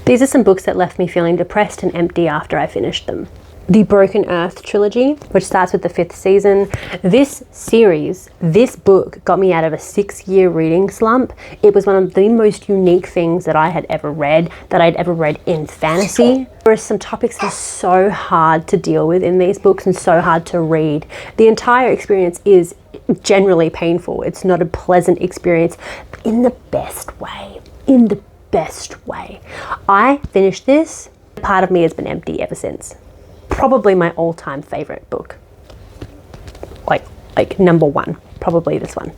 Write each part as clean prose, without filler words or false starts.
These are some books that left me feeling depressed and empty after I finished them. The Broken Earth trilogy, which starts with the 5th season. This series, this book got me out of a 6-year reading slump. It was one of the most unique things that I had ever read, in fantasy. There are some topics that are so hard to deal with in these books and so hard to read. The entire experience is generally painful. It's not a pleasant experience in the best way, I finished this. Part of me has been empty ever since. Probably my all-time favorite book. Like number one, probably this one.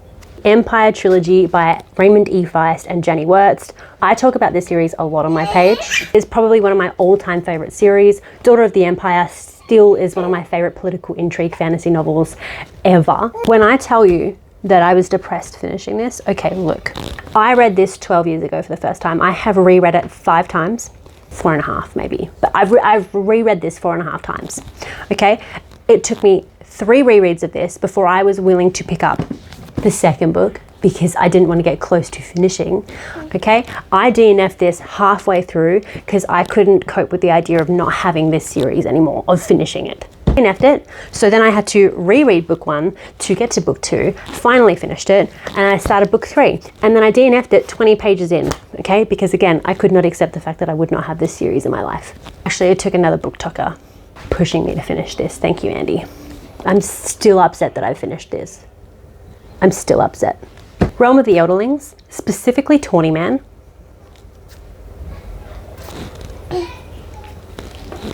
Empire Trilogy by Raymond E. Feist and Jenny Wurst. I talk about this series a lot on my page. It's probably one of my all-time favorite series. Daughter of the Empire still is one of my favorite political intrigue fantasy novels ever. When I tell you that I was depressed finishing this, okay, look. I read this 12 years ago for the first time. I have reread it 5 times. 4.5 maybe, but I've reread this 4.5 times. Okay, it took me 3 rereads of this before I was willing to pick up the second book because I didn't want to get close to finishing. Okay, I DNF'd this halfway through because I couldn't cope with the idea of not having this series anymore, of finishing it. DNF'd it, so then I had to reread book 1 to get to book 2, finally finished it, and I started book 3, and then I DNF'd it 20 pages in, okay, because again, I could not accept the fact that I would not have this series in my life. Actually, it took another BookToker pushing me to finish this. Thank you, Andy. I'm still upset that I finished this. I'm still upset. Realm of the Elderlings, specifically Tawny Man.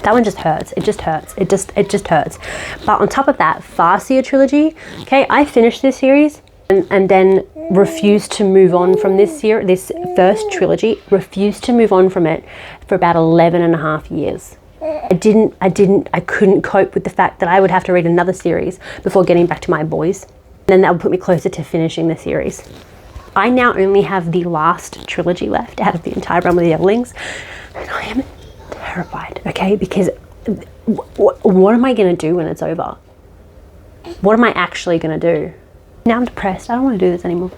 That one just hurts. It just hurts. It just hurts. But on top of that, Farseer trilogy. Okay, I finished this series and then refused to move on from this first trilogy. Refused to move on from it for about 11.5 years. I couldn't cope with the fact that I would have to read another series before getting back to my boys. And then that would put me closer to finishing the series. I now only have the last trilogy left out of the entire Realm of the Elderlings, and I am terrified, okay? Because what am I going to do when it's over? What am I actually going to do? Now I'm depressed. I don't want to do this anymore.